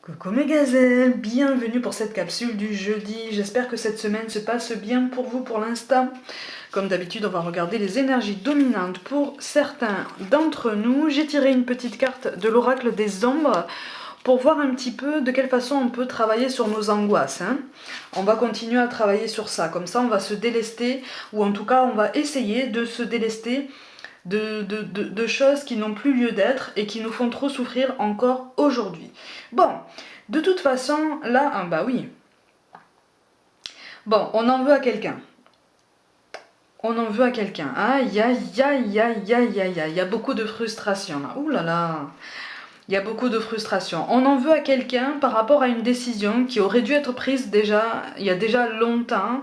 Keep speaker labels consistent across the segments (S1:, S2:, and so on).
S1: Coucou mes gazelles, bienvenue pour cette capsule du jeudi. J'espère que cette semaine se passe bien pour vous pour l'instant. Comme d'habitude, on va regarder les énergies dominantes pour certains d'entre nous. J'ai tiré une petite carte de l'oracle des ombres pour voir un petit peu de quelle façon on peut travailler sur nos angoisses. On va continuer à travailler sur ça, comme ça on va se délester, ou en tout cas on va essayer de se délester de choses qui n'ont plus lieu d'être et qui nous font trop souffrir encore aujourd'hui. Bon, de toute façon, là, bah oui. Bon, on en veut à quelqu'un. On en veut à quelqu'un. Aïe, aïe, aïe, aïe, aïe, aïe, aïe. Il y a beaucoup de frustration là. Ouh là là. Il y a beaucoup de frustration. On en veut à quelqu'un par rapport à une décision qui aurait dû être prise déjà, il y a déjà longtemps.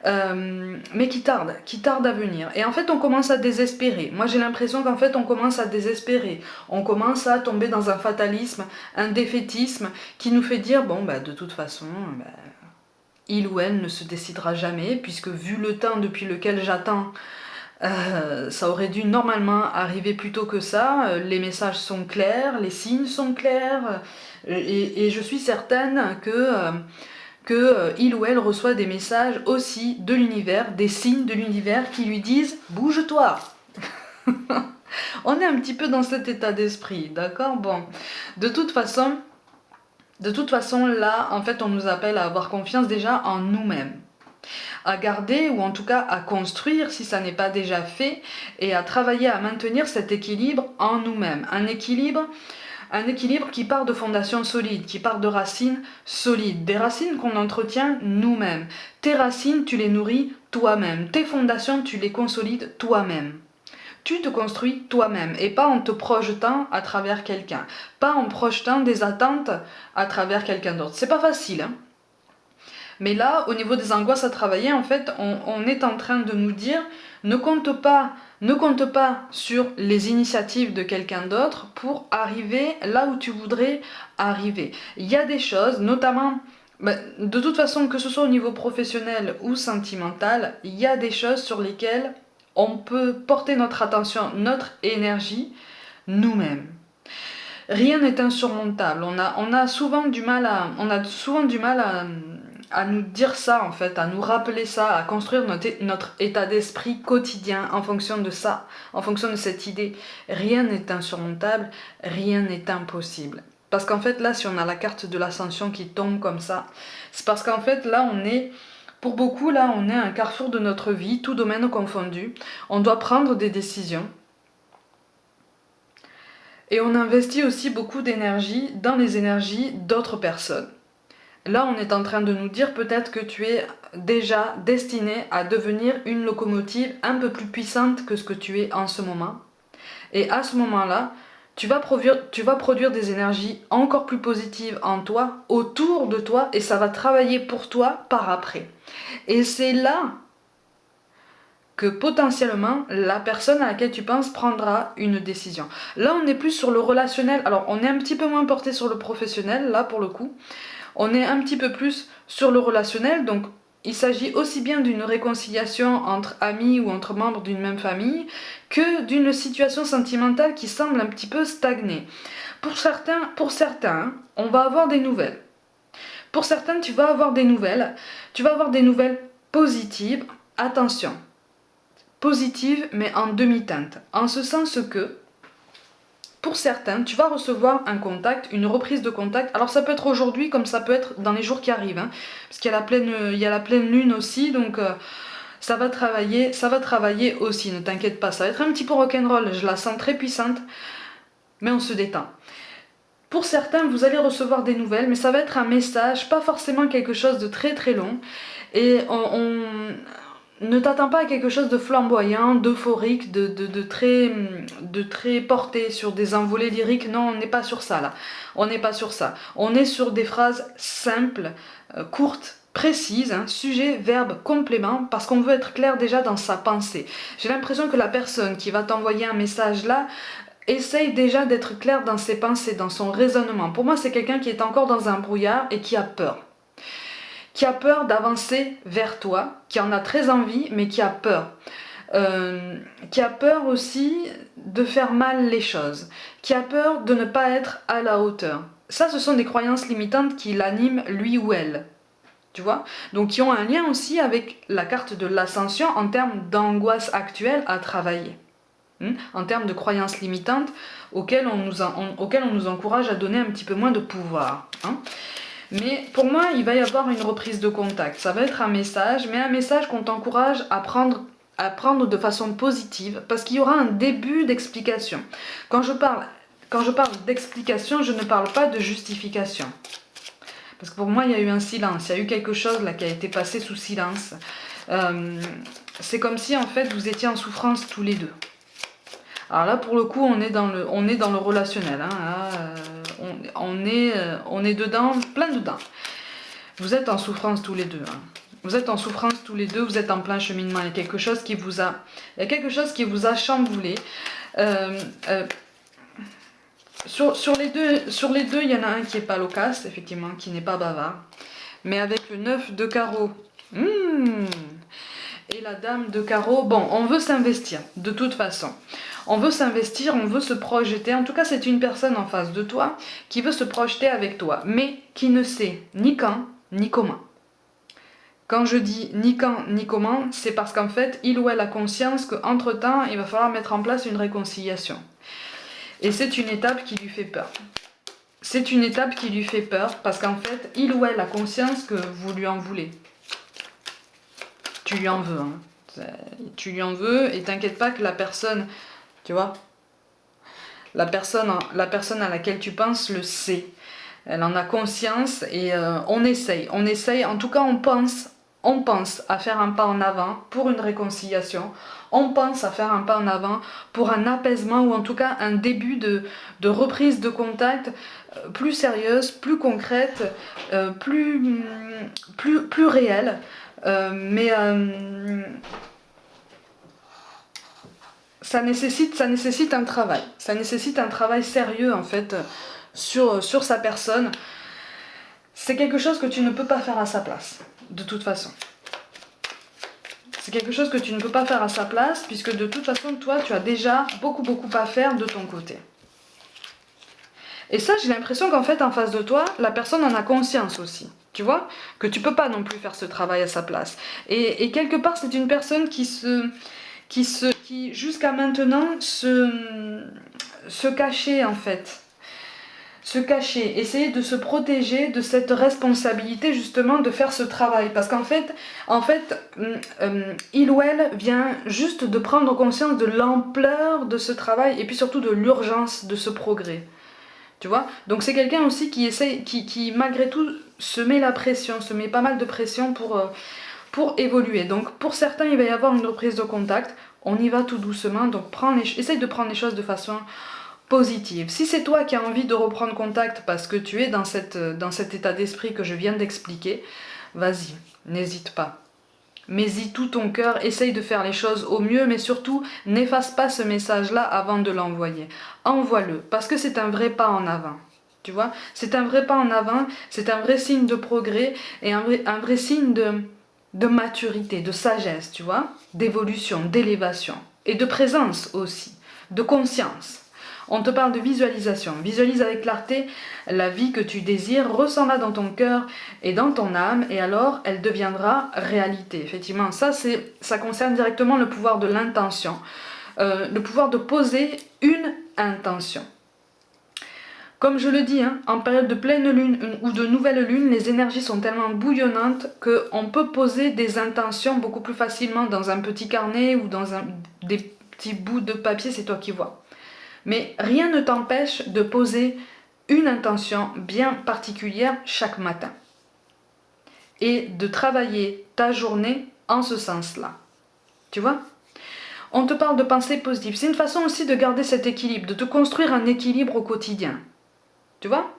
S1: Mais qui tarde à venir. Et en fait, on commence à désespérer. Moi, j'ai l'impression qu'en fait, on commence à désespérer. On commence à tomber dans un fatalisme, un défaitisme qui nous fait dire, bon, bah, de toute façon, bah, il ou elle ne se décidera jamais, puisque vu le temps depuis lequel j'attends, ça aurait dû normalement arriver plus tôt que ça. Les messages sont clairs, les signes sont clairs, et je suis certaine que il ou elle reçoit des messages aussi de l'univers, des signes de l'univers qui lui disent « bouge-toi ». On est un petit peu dans cet état d'esprit, d'accord? Bon, de toute façon, là, en fait, on nous appelle à avoir confiance déjà en nous-mêmes, à garder ou en tout cas à construire, si ça n'est pas déjà fait, et à travailler à maintenir cet équilibre en nous-mêmes. Un équilibre qui part de fondations solides, qui part de racines solides, des racines qu'on entretient nous-mêmes. Tes racines, tu les nourris toi-même. Tes fondations, tu les consolides toi-même. Tu te construis toi-même et pas en te projetant à travers quelqu'un, pas en projetant des attentes à travers quelqu'un d'autre. C'est pas facile, hein. Mais là, au niveau des angoisses à travailler, en fait, on est en train de nous dire ne compte pas sur les initiatives de quelqu'un d'autre pour arriver là où tu voudrais arriver. Il y a des choses, notamment, de toute façon, que ce soit au niveau professionnel ou sentimental, il y a des choses sur lesquelles on peut porter notre attention, notre énergie, nous-mêmes. Rien n'est insurmontable. On a souvent du mal à nous dire ça en fait, à nous rappeler ça, à construire notre état d'esprit quotidien en fonction de ça, en fonction de cette idée. Rien n'est insurmontable, rien n'est impossible. Parce qu'en fait là, si on a la carte de l'ascension qui tombe comme ça, c'est parce qu'en fait là pour beaucoup là, on est à un carrefour de notre vie, tout domaine confondu. On doit prendre des décisions. Et on investit aussi beaucoup d'énergie dans les énergies d'autres personnes. Là, on est en train de nous dire peut-être que tu es déjà destiné à devenir une locomotive un peu plus puissante que ce que tu es en ce moment. Et à ce moment-là, tu vas produire des énergies encore plus positives en toi, autour de toi, et ça va travailler pour toi par après. Et c'est là que potentiellement la personne à laquelle tu penses prendra une décision. Là, on est plus sur le relationnel. Alors, on est un petit peu moins porté sur le professionnel, là, pour le coup. On est un petit peu plus sur le relationnel, donc il s'agit aussi bien d'une réconciliation entre amis ou entre membres d'une même famille que d'une situation sentimentale qui semble un petit peu stagner. Pour certains, on va avoir des nouvelles. Pour certains, tu vas avoir des nouvelles positives. Attention, positives mais en demi-teinte. En ce sens que pour certains, tu vas recevoir un contact, une reprise de contact. Alors ça peut être aujourd'hui comme ça peut être dans les jours qui arrivent, hein, parce qu'il y a la pleine lune aussi, donc ça va travailler aussi, ne t'inquiète pas. Ça va être un petit peu rock'n'roll, je la sens très puissante, mais on se détend. Pour certains, vous allez recevoir des nouvelles, mais ça va être un message, pas forcément quelque chose de très très long, et ne t'attends pas à quelque chose de flamboyant, d'euphorique, de très porté sur des envolées lyriques. Non, on n'est pas sur ça là. On n'est pas sur ça. On est sur des phrases simples, courtes, précises, hein, sujet, verbe, complément, parce qu'on veut être clair déjà dans sa pensée. J'ai l'impression que la personne qui va t'envoyer un message là essaye déjà d'être clair dans ses pensées, dans son raisonnement. Pour moi, c'est quelqu'un qui est encore dans un brouillard et qui a peur. Qui a peur d'avancer vers toi, qui en a très envie, mais qui a peur. Qui a peur aussi de faire mal les choses, qui a peur de ne pas être à la hauteur. ça, ce sont des croyances limitantes qui l'animent lui ou elle. Tu vois? Donc qui ont un lien aussi avec la carte de l'ascension en termes d'angoisse actuelle à travailler. En termes de croyances limitantes auxquelles on nous encourage à donner un petit peu moins de pouvoir. Mais pour moi, il va y avoir une reprise de contact. Ça va être un message, mais un message qu'on t'encourage à prendre de façon positive, parce qu'il y aura un début d'explication. Quand je parle d'explication, je ne parle pas de justification. Parce que pour moi, il y a eu un silence, il y a eu quelque chose là qui a été passé sous silence. C'est comme si en fait vous étiez en souffrance tous les deux. Alors là, pour le coup, on est dans le relationnel. On est dedans, plein dedans. Vous êtes en souffrance tous les deux. Vous êtes en souffrance tous les deux, vous êtes en plein cheminement. Il y a quelque chose qui vous a chamboulé. Sur les deux, il y en a un qui n'est pas loquace, effectivement, qui n'est pas bavard. Mais avec le 9 de carreau, et la dame de carreau, bon, on veut s'investir, de toute façon. On veut s'investir, on veut se projeter. En tout cas, c'est une personne en face de toi qui veut se projeter avec toi, mais qui ne sait ni quand, ni comment. Quand je dis ni quand, ni comment, c'est parce qu'en fait, il ou elle a conscience qu'entre-temps, il va falloir mettre en place une réconciliation. Et c'est une étape qui lui fait peur. C'est une étape qui lui fait peur parce qu'en fait, il ou elle a conscience que vous lui en voulez. Tu lui en veux. Tu lui en veux et t'inquiète pas que la personne, tu vois, la personne à laquelle tu penses le sait. Elle en a conscience et on essaye, en tout cas on pense à faire un pas en avant pour une réconciliation, on pense à faire un pas en avant pour un apaisement ou en tout cas un début de reprise de contact plus sérieuse, plus concrète, plus réelle, mais ça nécessite un travail, sérieux en fait sur sa personne. C'est quelque chose que tu ne peux pas faire à sa place, de toute façon. C'est quelque chose que tu ne peux pas faire à sa place, puisque de toute façon, toi, tu as déjà beaucoup à faire de ton côté. Et ça, j'ai l'impression qu'en fait, en face de toi, la personne en a conscience aussi. Tu vois? Que tu peux pas non plus faire ce travail à sa place. Et quelque part, c'est une personne qui jusqu'à maintenant se cachait en fait. Se cacher, essayer de se protéger de cette responsabilité justement de faire ce travail. Parce qu'en fait, il ou elle vient juste de prendre conscience de l'ampleur de ce travail et puis surtout de l'urgence de ce progrès. Tu vois? Donc c'est quelqu'un aussi qui essaye, qui malgré tout se met la pression, se met pas mal de pression pour évoluer. Donc pour certains, il va y avoir une reprise de contact. On y va tout doucement, donc essaye de prendre les choses de façon positive. Si c'est toi qui as envie de reprendre contact parce que tu es dans cet état d'esprit que je viens d'expliquer, vas-y, n'hésite pas. Mets-y tout ton cœur, essaye de faire les choses au mieux, mais surtout, n'efface pas ce message-là avant de l'envoyer. Envoie-le, parce que c'est un vrai pas en avant. Tu vois? C'est un vrai pas en avant, c'est un vrai signe de progrès et un vrai signe de maturité, de sagesse, tu vois? D'évolution, d'élévation et de présence aussi, de conscience. On te parle de visualisation. Visualise avec clarté la vie que tu désires, ressens-la dans ton cœur et dans ton âme, et alors elle deviendra réalité. Effectivement, ça concerne directement le pouvoir de l'intention, le pouvoir de poser une intention. Comme je le dis, en période de pleine lune ou de nouvelle lune, les énergies sont tellement bouillonnantes qu'on peut poser des intentions beaucoup plus facilement dans un petit carnet ou dans des petits bouts de papier, c'est toi qui vois. Mais rien ne t'empêche de poser une intention bien particulière chaque matin et de travailler ta journée en ce sens-là. Tu vois? On te parle de pensée positive. C'est une façon aussi de garder cet équilibre, de te construire un équilibre au quotidien. Tu vois?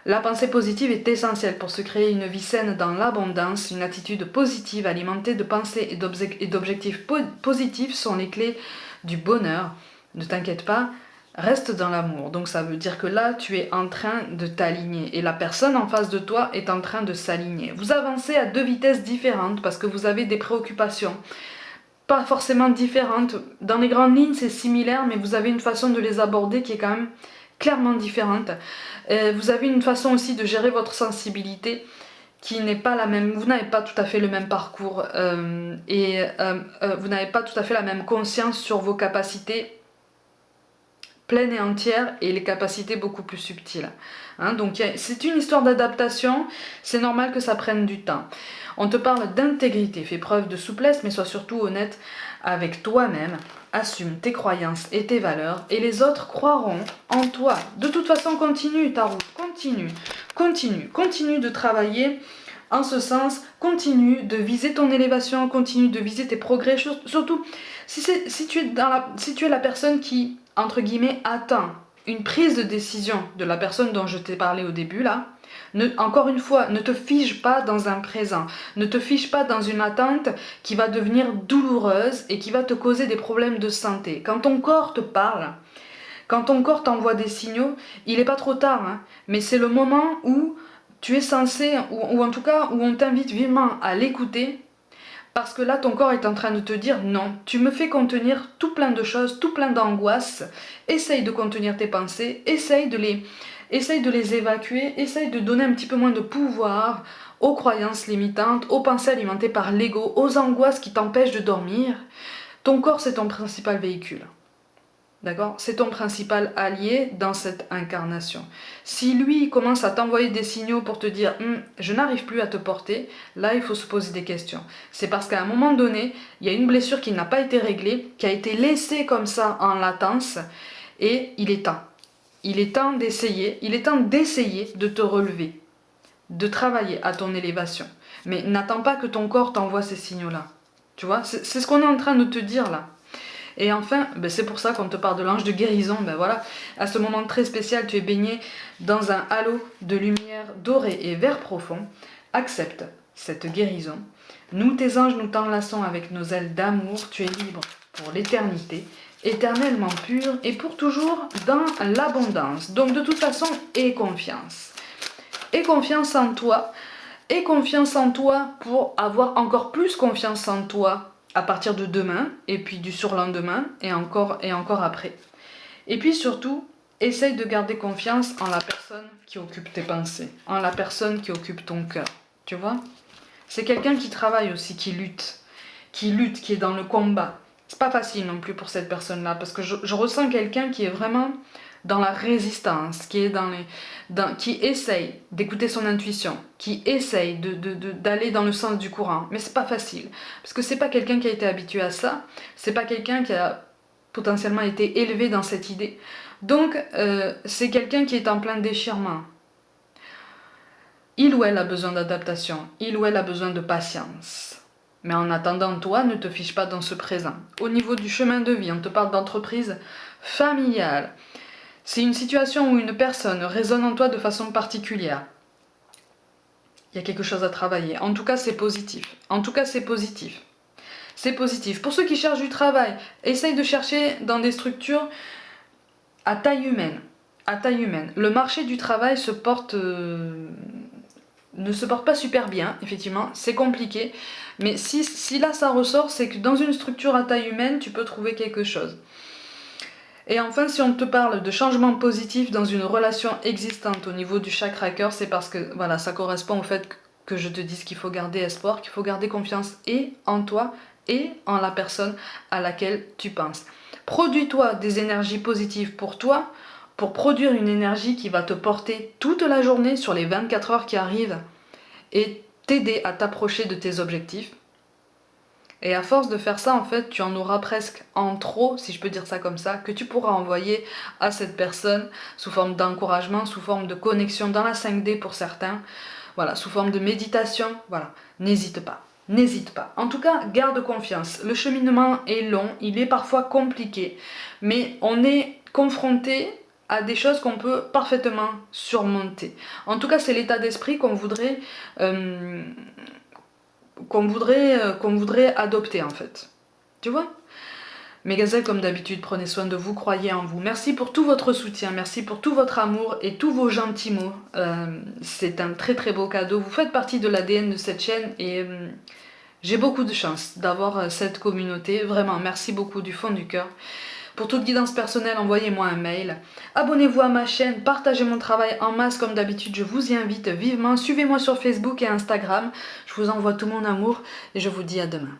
S1: La pensée positive est essentielle pour se créer une vie saine dans l'abondance. Une attitude positive alimentée de pensées et d'objectifs positifs sont les clés du bonheur. Ne t'inquiète pas, reste dans l'amour. Donc ça veut dire que là, tu es en train de t'aligner. Et la personne en face de toi est en train de s'aligner. Vous avancez à 2 vitesses différentes parce que vous avez des préoccupations. Pas forcément différentes. Dans les grandes lignes, c'est similaire, mais vous avez une façon de les aborder qui est quand même clairement différente. Vous avez une façon aussi de gérer votre sensibilité qui n'est pas la même. Vous n'avez pas tout à fait le même parcours vous n'avez pas tout à fait la même conscience sur vos capacités pleine et entière et les capacités beaucoup plus subtiles. Hein, donc c'est une histoire d'adaptation, c'est normal que ça prenne du temps. On te parle d'intégrité, fais preuve de souplesse, mais sois surtout honnête avec toi-même, assume tes croyances et tes valeurs, et les autres croiront en toi. De toute façon, continue ta route, continue de travailler en ce sens, continue de viser ton élévation, continue de viser tes progrès, surtout si tu es la personne qui, entre guillemets, attend une prise de décision de la personne dont je t'ai parlé au début là. Encore une fois, ne te fige pas dans un présent, ne te fige pas dans une attente qui va devenir douloureuse et qui va te causer des problèmes de santé. Quand ton corps te parle, quand ton corps t'envoie des signaux, il n'est pas trop tard, hein, mais c'est le moment où tu es censé, ou en tout cas où on t'invite vivement à l'écouter, parce que là ton corps est en train de te dire non, tu me fais contenir tout plein de choses, tout plein d'angoisses, essaye de contenir tes pensées, essaye de les évacuer, essaye de donner un petit peu moins de pouvoir aux croyances limitantes, aux pensées alimentées par l'ego, aux angoisses qui t'empêchent de dormir. Ton corps c'est ton principal véhicule. D'accord? C'est ton principal allié dans cette incarnation. Si lui commence à t'envoyer des signaux pour te dire je n'arrive plus à te porter, là il faut se poser des questions. C'est parce qu'à un moment donné, il y a une blessure qui n'a pas été réglée, qui a été laissée comme ça en latence, et il est temps. Il est temps d'essayer de te relever, de travailler à ton élévation. Mais n'attends pas que ton corps t'envoie ces signaux-là. Tu vois? C'est ce qu'on est en train de te dire là. Et enfin, c'est pour ça qu'on te parle de l'ange de guérison. Voilà, à ce moment très spécial, tu es baigné dans un halo de lumière dorée et vert profond. Accepte cette guérison. Nous, tes anges, nous t'enlaçons avec nos ailes d'amour. Tu es libre pour l'éternité, éternellement pur et pour toujours dans l'abondance. Donc de toute façon, aie confiance. Aie confiance en toi. Aie confiance en toi pour avoir encore plus confiance en toi à partir de demain, et puis du surlendemain, et encore après. Et puis surtout, essaye de garder confiance en la personne qui occupe tes pensées, en la personne qui occupe ton cœur, tu vois? C'est quelqu'un qui travaille aussi, qui lutte, qui est dans le combat. C'est pas facile non plus pour cette personne-là, parce que je ressens quelqu'un qui est vraiment dans la résistance, qui essaye d'écouter son intuition, qui essaye d'aller dans le sens du courant. Mais c'est pas facile, parce que c'est pas quelqu'un qui a été habitué à ça, c'est pas quelqu'un qui a potentiellement été élevé dans cette idée. Donc c'est quelqu'un qui est en plein déchirement. Il ou elle a besoin d'adaptation, il ou elle a besoin de patience. Mais en attendant, toi, ne te fiche pas dans ce présent. Au niveau du chemin de vie, on te parle d'entreprise familiale. C'est une situation où une personne résonne en toi de façon particulière. Il y a quelque chose à travailler. En tout cas, c'est positif. C'est positif. Pour ceux qui cherchent du travail, essaye de chercher dans des structures à taille humaine. Le marché du travail ne se porte pas super bien, effectivement. C'est compliqué. Mais si là, ça ressort, c'est que dans une structure à taille humaine, tu peux trouver quelque chose. Et enfin, si on te parle de changement positif dans une relation existante au niveau du chakra cœur, c'est parce que voilà, ça correspond au fait que je te dise qu'il faut garder espoir, qu'il faut garder confiance et en toi et en la personne à laquelle tu penses. Produis-toi des énergies positives pour toi, pour produire une énergie qui va te porter toute la journée sur les 24 heures qui arrivent et t'aider à t'approcher de tes objectifs. Et à force de faire ça, en fait, tu en auras presque en trop, si je peux dire ça comme ça, que tu pourras envoyer à cette personne sous forme d'encouragement, sous forme de connexion dans la 5D pour certains, voilà, sous forme de méditation, voilà. N'hésite pas. En tout cas, garde confiance. Le cheminement est long, il est parfois compliqué, mais on est confronté à des choses qu'on peut parfaitement surmonter. En tout cas, c'est l'état d'esprit qu'on voudrait adopter en fait. Tu vois? Mes gazelles, comme d'habitude, prenez soin de vous, croyez en vous. Merci pour tout votre soutien, merci pour tout votre amour et tous vos gentils mots. C'est un très très beau cadeau. Vous faites partie de l'ADN de cette chaîne et j'ai beaucoup de chance d'avoir cette communauté. Vraiment, merci beaucoup du fond du cœur. Pour toute guidance personnelle, envoyez-moi un mail. Abonnez-vous à ma chaîne, partagez mon travail en masse comme d'habitude, je vous y invite vivement. Suivez-moi sur Facebook et Instagram. Je vous envoie tout mon amour et je vous dis à demain.